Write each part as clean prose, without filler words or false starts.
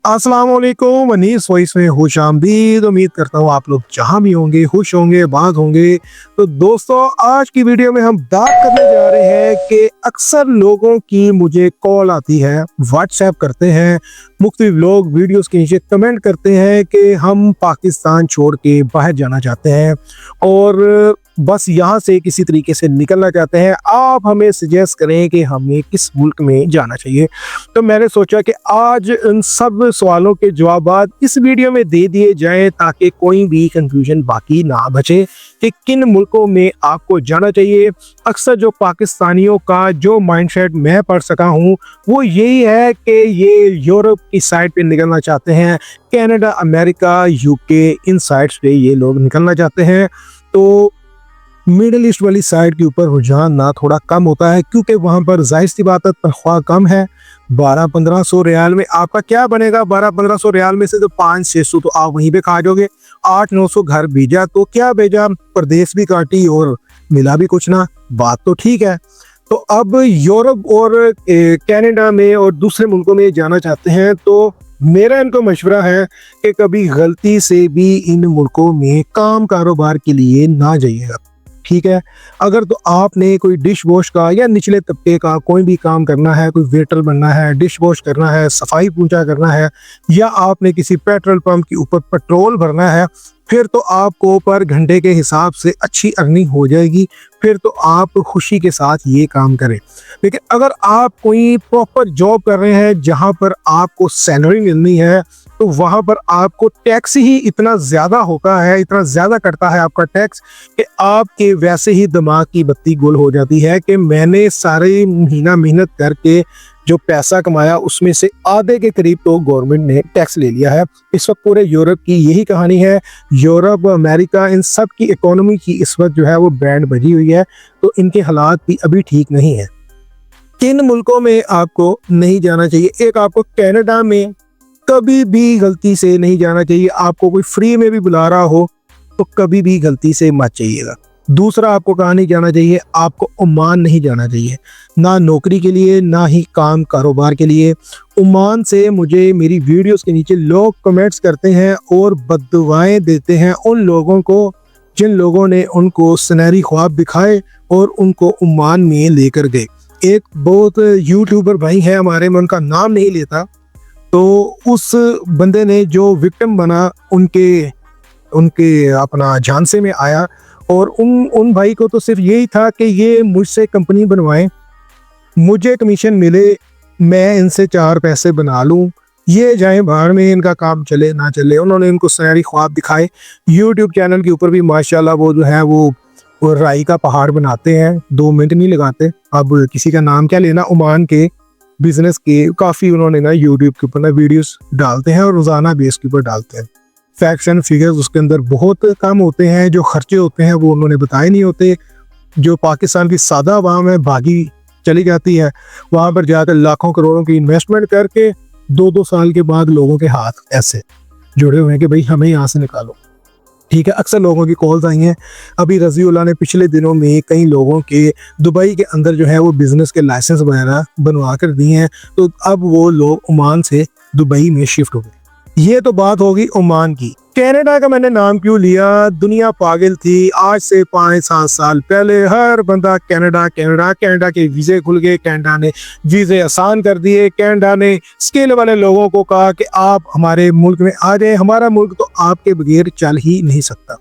अस्सलाम वालेकुम वनीस वॉइस में खुशामदीद। उम्मीद करता हूँ आप लोग जहाँ भी होंगे खुश होंगे, बात होंगे। तो दोस्तों, आज की वीडियो में हम बात करने जा रहे हैं कि अक्सर लोगों की मुझे कॉल आती है, व्हाट्सएप करते हैं, मुख्तलिफ लोग वीडियोस के नीचे कमेंट करते हैं कि हम पाकिस्तान छोड़ के बाहर जाना चाहते हैं और बस यहाँ से किसी तरीके से निकलना चाहते हैं। आप हमें सजेस्ट करें कि हमें किस मुल्क में जाना चाहिए। तो मैंने सोचा कि आज इन सब सवालों के जवाब इस वीडियो में दे दिए जाएं ताकि कोई भी कंफ्यूजन बाकी ना बचे कि किन मुल्कों में आपको जाना चाहिए। अक्सर जो पाकिस्तानियों का जो माइंडसेट मैं पढ़ सका हूँ वो यही है कि ये यूरोप की साइड पे निकलना चाहते हैं, कनाडा, अमेरिका, यूके, इन साइड्स पे ये लोग निकलना चाहते हैं। तो मिडिल ईस्ट वाली साइड के ऊपर रुझान ना थोड़ा कम होता है क्योंकि वहां पर जाहिर सी बात है तनख्वाह कम है। 1200-1500 रियाल में आपका क्या बनेगा? 1200-1500 रियाल में से तो 500-600 तो आप वहीं पे खा जाओगे। 800-900 घर भेजा तो क्या भेजा, परदेश भी काटी और मिला भी कुछ ना। बात तो ठीक है। तो अब यूरोप और कनाडा में और दूसरे मुल्कों में जाना चाहते हैं तो मेरा इनको मशवरा है कि कभी गलती से भी इन मुल्कों में काम कारोबार के लिए ना जाइएगा। ठीक है, अगर तो आपने कोई डिश वॉश का या निचले तबके का कोई भी काम करना है, कोई वेटर बनना है, डिश वॉश करना है, सफाई पूंछा करना है, या आपने किसी पेट्रोल पंप के ऊपर पेट्रोल भरना है, फिर तो आपको पर घंटे के हिसाब से अच्छी अर्निंग हो जाएगी। फिर तो आप खुशी के साथ ये काम करें। लेकिन अगर आप कोई प्रॉपर जॉब कर रहे हैं जहां पर आपको सैलरी मिलनी है तो वहां पर आपको टैक्स ही इतना ज़्यादा होता है, इतना ज़्यादा कटता है आपका टैक्स कि आपके वैसे ही दिमाग की बत्ती गुल हो जाती है कि मैंने सारे महीना मेहनत करके जो पैसा कमाया उसमें से आधे के करीब तो गवर्नमेंट ने टैक्स ले लिया है। इस वक्त पूरे यूरोप की यही कहानी है। यूरोप, अमेरिका, इन सब की इकोनॉमी की इस वक्त जो है वो बैंड बजी हुई है। तो इनके हालात भी अभी ठीक नहीं है। किन मुल्कों में आपको नहीं जाना चाहिए? एक, आपको कनाडा में कभी भी गलती से नहीं जाना चाहिए। आपको कोई फ्री में भी बुला रहा हो तो कभी भी गलती से मत चाहिएगा। दूसरा, आपको कहाँ नहीं जाना चाहिए? आपको ओमान नहीं जाना चाहिए, ना नौकरी के लिए ना ही काम कारोबार के लिए। ओमान से मुझे मेरी वीडियोस के नीचे लोग कमेंट्स करते हैं और बद्दुआएं देते हैं उन लोगों को जिन लोगों ने उनको सुनहरी ख्वाब दिखाए और उनको ओमान में लेकर गए। एक बहुत यूट्यूबर भाई है हमारे, मैं उनका नाम नहीं लेता, तो उस बंदे ने जो विक्टिम बना उनके अपना झांसे में आया और उन भाई को तो सिर्फ यही था कि ये मुझसे कंपनी बनवाएं, मुझे कमीशन मिले, मैं इनसे 4 पैसे बना लूं, ये जाएं बाहर में, इनका काम चले ना चले। उन्होंने इनको सुनहरी ख्वाब दिखाए। यूट्यूब चैनल के ऊपर भी माशाल्लाह वो जो है वो राई का पहाड़ बनाते हैं, 2 मिनट नहीं लगाते। अब किसी का नाम क्या लेना, ओमान के बिजनेस के काफ़ी उन्होंने ना यूट्यूब के ऊपर ना वीडियोस डालते हैं और रोज़ाना बेस के ऊपर डालते हैं। फैक्ट्स एंड फिगर्स उसके अंदर बहुत कम होते हैं, जो खर्चे होते हैं वो उन्होंने बताए नहीं होते। जो पाकिस्तान की सादा आवाम है भागी चली जाती है, वहाँ पर जाकर लाखों करोड़ों की इन्वेस्टमेंट करके 2-2 साल के बाद लोगों के हाथ ऐसे जुड़े हुए हैं कि भाई हमें यहाँ से निकालो। ठीक है, अक्सर लोगों की कॉल्स आई हैं। अभी रज़ीउल्लाह ने पिछले दिनों में कई लोगों के दुबई के अंदर जो है वो बिज़नेस के लाइसेंस वगैरह बनवा कर दिए हैं, तो अब वो लोग ओमान से दुबई में शिफ्ट हो गए। ये तो बात होगी ओमान की। कनाडा का मैंने नाम क्यों लिया? दुनिया पागल थी। आज से 5-7 साल पहले हर बंदा कनाडा के वीज़े खुल गए, कनाडा ने वीज़े आसान कर दिए, कनाडा ने स्किल वाले लोगों को कहा कि आप हमारे मुल्क में आ जाए, हमारा मुल्क तो आपके बगैर चल ही नहीं सकता।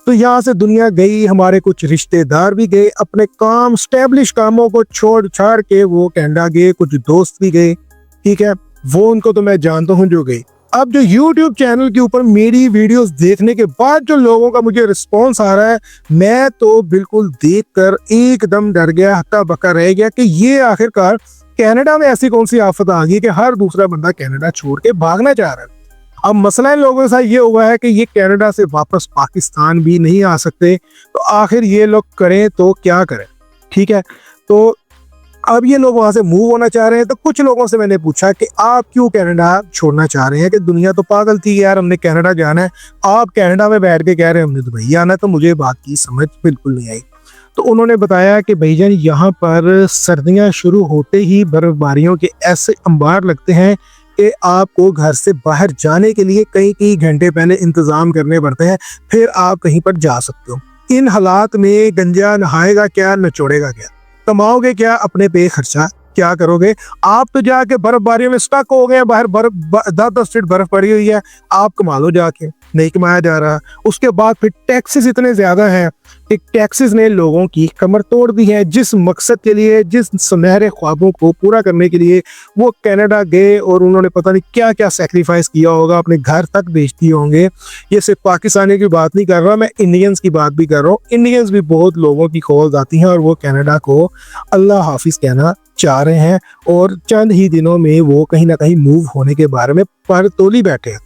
तो यहाँ से दुनिया गई, हमारे कुछ रिश्तेदार भी गए, अपने काम स्टैब्लिश कामों को छोड़ छाड़ के वो कनाडा गए, कुछ दोस्त भी गए। ठीक है, वो उनको तो मैं जानता हूँ जो गए। अब जो YouTube चैनल के ऊपर मेरी वीडियोस देखने के बाद जो लोगों का मुझे रिस्पांस आ रहा है, मैं तो बिल्कुल देखकर एकदम डर गया, हक्का बक्का रह गया कि ये आखिरकार कनाडा में ऐसी कौन सी आफत आ गई कि हर दूसरा बंदा कनाडा छोड़ के भागना चाह रहा है। अब मसला इन लोगों के साथ ये हुआ है कि ये कनाडा से वापस पाकिस्तान भी नहीं आ सकते, तो आखिर ये लोग करें तो क्या करें? ठीक है, तो अब ये लोग वहां से मूव होना चाह रहे हैं। तो कुछ लोगों से मैंने पूछा कि आप क्यों कनाडा छोड़ना चाह रहे हैं, कि दुनिया तो पागल थी यार, हमने कनाडा जाना है, आप कनाडा में बैठ के कह रहे हैं हमने दुबई आना है। तो मुझे बात की समझ बिल्कुल नहीं आई। तो उन्होंने बताया कि भैजान यहाँ पर सर्दियाँ शुरू होते ही बर्फबारियों के ऐसे अंबार लगते हैं कि आपको घर से बाहर जाने के लिए कई घंटे पहले इंतजाम करने पड़ते हैं, फिर आप कहीं पर जा सकते हो। इन हालात में गंजा नहाएगा क्या, नचोड़ेगा क्या, कमाओगे क्या, अपने पे खर्चा क्या करोगे? आप तो जाके बर्फबारी में स्टक हो गए, बाहर बर्फ 10-10 फीट बर्फ पड़ी हुई है, आप कमा लो जाके, नहीं कमाया जा रहा। उसके बाद फिर टैक्सेस इतने ज्यादा हैं कि टैक्सेस ने लोगों की कमर तोड़ दी है। जिस मकसद के लिए, जिस सुनहरे ख्वाबों को पूरा करने के लिए वो कनाडा गए और उन्होंने पता नहीं क्या क्या सेक्रीफाइस किया होगा, अपने घर तक बेच दिए होंगे। ये सिर्फ पाकिस्तानी की बात नहीं कर रहा, मैं इंडियंस की बात भी कर रहा हूँ। इंडियंस भी बहुत लोगों की कॉल्स आती हैं और वो कनाडा को अल्लाह हाफिज कहना चाह रहे हैं और चंद ही दिनों में वो कहीं ना कहीं मूव होने के बारे में पर तोली बैठे हैं।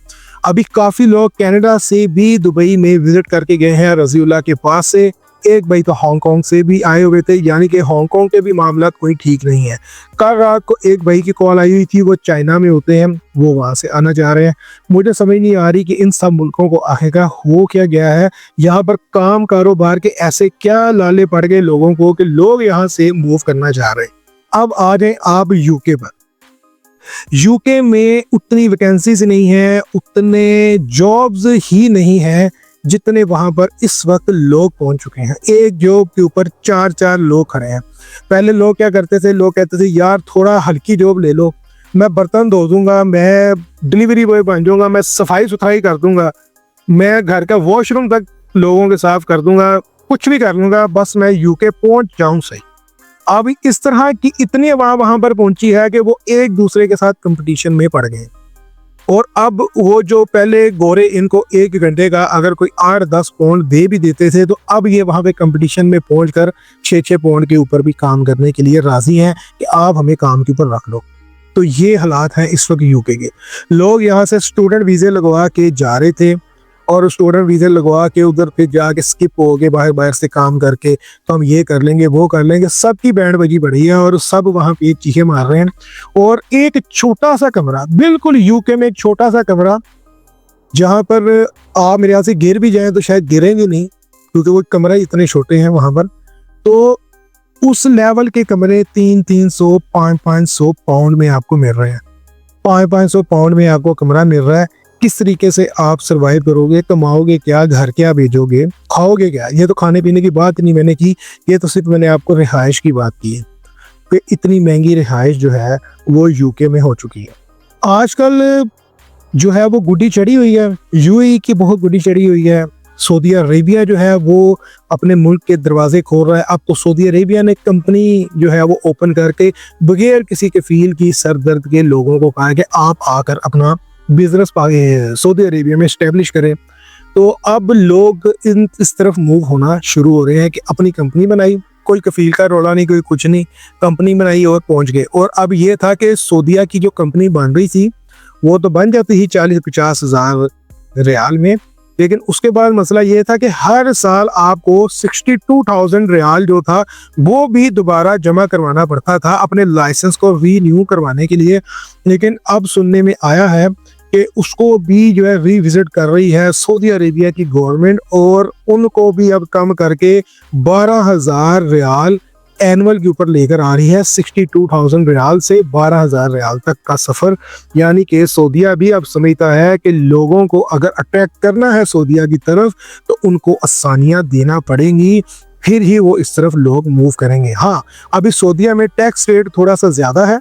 अभी काफी लोग कनाडा से भी दुबई में विजिट करके गए हैं रजीउल्लाह के पास से। एक भाई तो हांगकांग से भी आए हुए थे, यानी कि हांगकांग के भी मामला कोई ठीक नहीं है। कल रात को एक भाई की कॉल आई हुई थी, वो चाइना में होते हैं, वो वहां से आना चाह रहे हैं। मुझे समझ नहीं आ रही कि इन सब मुल्कों को आखिरकार हो क्या गया है। यहाँ पर काम कारोबार के ऐसे क्या लाले पड़ गए लोगों को कि लोग यहाँ से मूव करना चाह रहे हैं। अब आ जाए आप यूके पर। यूके में उतनी वैकेंसीज नहीं है, उतने जॉब्स ही नहीं है जितने वहां पर इस वक्त लोग पहुंच चुके हैं। एक जॉब के ऊपर 4-4 लोग खड़े हैं। पहले लोग क्या करते थे, लोग कहते थे यार थोड़ा हल्की जॉब ले लो, मैं बर्तन धो दूंगा, मैं डिलीवरी बॉय बन जाऊंगा, मैं सफाई सुथराई कर दूंगा, मैं घर का वॉशरूम तक लोगों के साफ कर दूंगा, कुछ भी कर लूंगा, बस मैं यूके पहुंच जाऊं सही। अब इस तरह की इतनी आवाम वहां पर पहुंची है कि वो एक दूसरे के साथ कंपटीशन में पड़ गए। और अब वो जो पहले गोरे इनको 1 घंटे का अगर कोई 8-10 पाउंड दे भी देते थे, तो अब ये वहां पे कंपटीशन में पहुंचकर 6-6 पाउंड के ऊपर भी काम करने के लिए राजी हैं कि आप हमें काम के ऊपर रख लो। तो ये हालात हैं इस वक्त यूके के। लोग यहाँ से स्टूडेंट वीजे लगवा के जा रहे थे और स्टूडेंट वीज़ा लगवा के उधर फिर जाके स्किप हो गए, बाहर से काम करके तो हम ये कर लेंगे, वो कर लेंगे, सबकी बैंड बजी बढ़ी है और सब वहाँ पे चीखे मार रहे हैं। और एक छोटा सा कमरा, बिल्कुल यूके में एक छोटा सा कमरा, जहाँ पर आप मेरे यहाँ से गिर भी जाएं तो शायद गिरेंगे नहीं, क्योंकि वो कमरा इतने छोटे हैं वहाँ पर। तो उस लेवल के कमरे 300-300, 500-500 पाउंड में आपको मिल रहे हैं। 500-500 पाउंड में आपको कमरा मिल रहा है। किस तरीके से आप सरवाइव करोगे, कमाओगे क्या, घर क्या भेजोगे, खाओगे क्या? ये तो खाने पीने की बात नहीं मैंने की, ये तो सिर्फ मैंने आपको रिहाइश की बात की है कि इतनी महंगी रिहाइश जो है वो यूके में हो चुकी है। आजकल जो है वो गुड्डी चढ़ी हुई है, यूएई की बहुत गुड्डी चढ़ी हुई है। सऊदी अरेबिया जो है वो अपने मुल्क के दरवाजे खोल रहा है। अब तो सऊदी अरेबिया ने कंपनी जो है वो ओपन करके बगैर किसी के फील की, सर दर्द के लोगों को कहा कि आप आकर अपना बिजनेस सऊदी अरेबिया में स्टैब्लिश करें। तो अब लोग इस तरफ मूव होना शुरू हो रहे हैं कि अपनी कंपनी बनाई, कोई कफील का रोला नहीं, कोई कुछ नहीं, कंपनी बनाई और पहुंच गए। और अब ये था कि सऊदीया की जो कंपनी बन रही थी वो तो बन जाती ही 40-50 हज़ार रियाल में, लेकिन उसके बाद मसला ये था कि हर साल आपको 62,000 रियाल जो था वो भी दोबारा जमा करवाना पड़ता था अपने लाइसेंस को रीन्यू करवाने के लिए। लेकिन अब सुनने में आया है कि उसको भी जो है रिविजिट कर रही है सऊदी अरेबिया की गवर्नमेंट, और उनको भी अब कम करके 12,000 रियाल एनुअल के ऊपर लेकर आ रही है। 62,000 रियाल से 12,000 रियाल तक का सफर, यानी कि सऊदीया भी अब समझता है कि लोगों को अगर अट्रैक्ट करना है सऊदीया की तरफ तो उनको आसानियां देना पड़ेंगी, फिर ही वो इस तरफ लोग मूव करेंगे। हाँ, अभी सऊदीया में टैक्स रेट थोड़ा सा ज्यादा है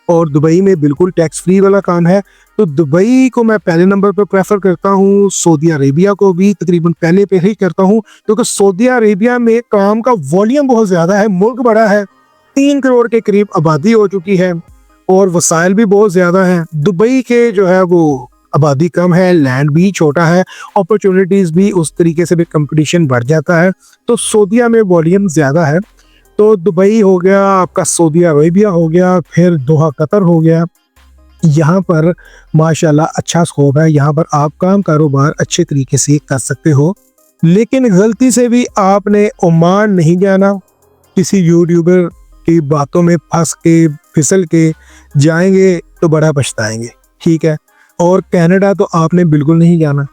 और दुबई में बिल्कुल टैक्स फ्री वाला काम है। तो दुबई को मैं पहले नंबर पर प्रेफर करता हूँ, सऊदी अरेबिया को भी तकरीबन पहले पे ही करता हूँ, क्योंकि सऊदी अरेबिया में काम का वॉल्यूम बहुत ज्यादा है, मुल्क बड़ा है, 3 करोड़ के करीब आबादी हो चुकी है और वसाइल भी बहुत ज्यादा है। दुबई के जो है वो आबादी कम है, लैंड भी छोटा है, अपॉर्चुनिटीज भी उस तरीके से भी कंपटीशन बढ़ जाता है। तो सऊदीया में वॉल्यूम ज्यादा है। तो दुबई हो गया आपका, सऊदी अरेबिया हो गया, फिर दोहा कतर हो गया। यहाँ पर माशाल्लाह अच्छा स्कोप है, यहाँ पर आप काम कारोबार अच्छे तरीके से कर सकते हो। लेकिन गलती से भी आपने ओमान नहीं जाना, किसी यूट्यूबर की बातों में फंस के फिसल के जाएंगे तो बड़ा पछताएंगे, ठीक है। और कनाडा तो आपने बिल्कुल नहीं जाना,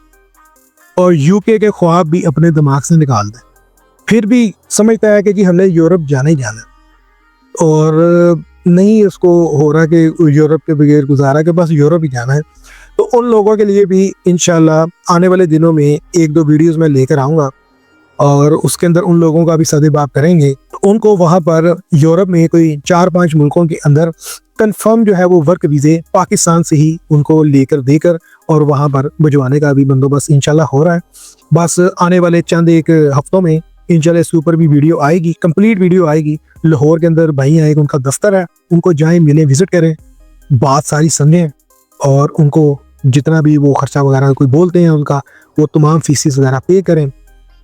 और यूके के ख्वाब भी अपने दिमाग से निकाल दें। फिर भी समझता है कि जी हमने यूरोप जाना ही जाना, और नहीं उसको हो रहा कि यूरोप के बगैर गुजारा कि बस यूरोप ही जाना है, तो उन लोगों के लिए भी इंशाल्लाह आने वाले दिनों में एक दो वीडियोस मैं लेकर आऊँगा और उसके अंदर उन लोगों का भी सदेबाप करेंगे। तो उनको वहाँ पर यूरोप में कोई 4-5 मुल्कों के अंदर कंफर्म जो है वो वर्क वीज़े पाकिस्तान से ही उनको लेकर देकर और वहाँ पर भिजवाने का भी बंदोबस्त इंशाल्लाह हो रहा है। बस आने वाले चंद एक हफ्तों में इंशाल्लाह इसके ऊपर भी वीडियो आएगी, कंप्लीट वीडियो आएगी। लाहौर के अंदर भाई आएगा, उनका दफ्तर है, उनको जाएं, मिलें, विजिट करें, बात सारी समझें और उनको जितना भी वो खर्चा वगैरह कोई बोलते हैं उनका वो तमाम फीसिस वगैरह पे करें।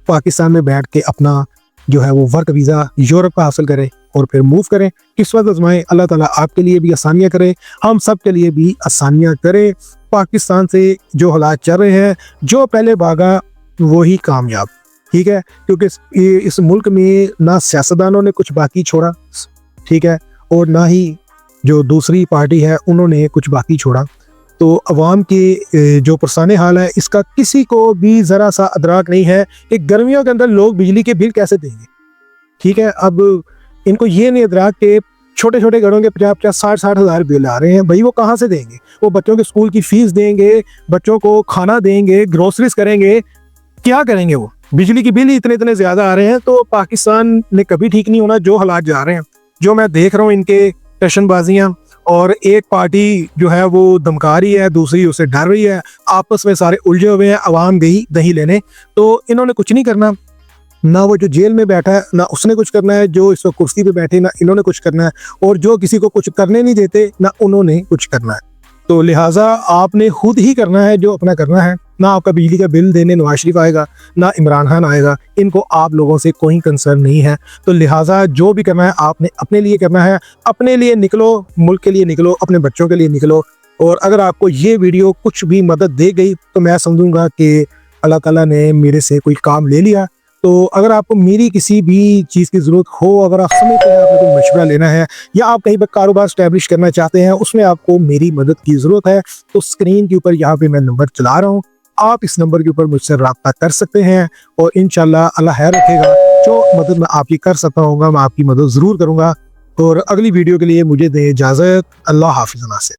पाकिस्तान में बैठ के अपना जो है वो वर्क वीज़ा यूरोप का हासिल करें और फिर मूव करें। किस्मत आजमाएं, अल्लाह ताला आपके लिए भी आसानियाँ करे, हम सब के लिए भी आसानियाँ करे। पाकिस्तान से जो हालात चल रहे हैं, जो पहले भागा वही कामयाब, ठीक है, क्योंकि इस मुल्क में ना सियासतदानों ने कुछ बाकी छोड़ा, ठीक है, और ना ही जो दूसरी पार्टी है उन्होंने कुछ बाकी छोड़ा। तो अवाम के जो पुरसाने हाल है इसका किसी को भी ज़रा सा अदराक नहीं है कि गर्मियों के अंदर लोग बिजली के बिल कैसे देंगे, ठीक है। अब इनको ये नहीं अदराक के छोटे छोटे घरों के 50-50, 60-60 हज़ार बिल आ रहे हैं, भाई वो कहाँ से देंगे? वो बच्चों के स्कूल की फीस देंगे, बच्चों को खाना देंगे, ग्रोसरीज करेंगे, क्या करेंगे? वो बिजली के बिल ही इतने इतने ज़्यादा आ रहे हैं। तो पाकिस्तान ने कभी ठीक नहीं होना। जो हालात जा रहे हैं, जो मैं देख रहा हूँ इनके टशनबाजियाँ, और एक पार्टी जो है वो धमका रही है, दूसरी उसे डर रही है, आपस में सारे उलझे हुए हैं, अवाम गई दही लेने। तो इन्होंने कुछ नहीं करना, ना वो जो जेल में बैठा है ना उसने कुछ करना है, जो इस वक्त कुर्सी पे बैठे ना इन्होंने कुछ करना है, और जो किसी को कुछ करने नहीं देते ना उन्होंने कुछ करना है। तो लिहाजा आपने खुद ही करना है जो अपना करना है। ना आपका बिजली का बिल देने नवाज शरीफ आएगा, ना इमरान खान आएगा, इनको आप लोगों से कोई कंसर्न नहीं है। तो लिहाजा जो भी करना है आपने अपने लिए करना है, अपने लिए निकलो, मुल्क के लिए निकलो, अपने बच्चों के लिए निकलो। और अगर आपको ये वीडियो कुछ भी मदद दे गई तो मैं समझूंगा कि अल्लाह ताला ने मेरे से कोई काम ले लिया। तो अगर आपको मेरी किसी भी चीज़ की ज़रूरत हो, अगर आप समझते हैं आपने कोई मशवरा लेना है या आप कहीं पर कारोबार स्टैब्लिश करना चाहते हैं, उसमें आपको मेरी मदद की ज़रूरत है, तो स्क्रीन के ऊपर यहाँ पे मैं नंबर चला रहा हूँ, आप इस नंबर के ऊपर मुझसे रब्ता कर सकते हैं और इंशाल्लाह अल्लाह खैर रखेगा। जो मदद मैं आपकी कर सकता हूँ मैं आपकी मदद ज़रूर करूँगा। और अगली वीडियो के लिए मुझे दें इजाज़त। अल्लाह हाफिज़।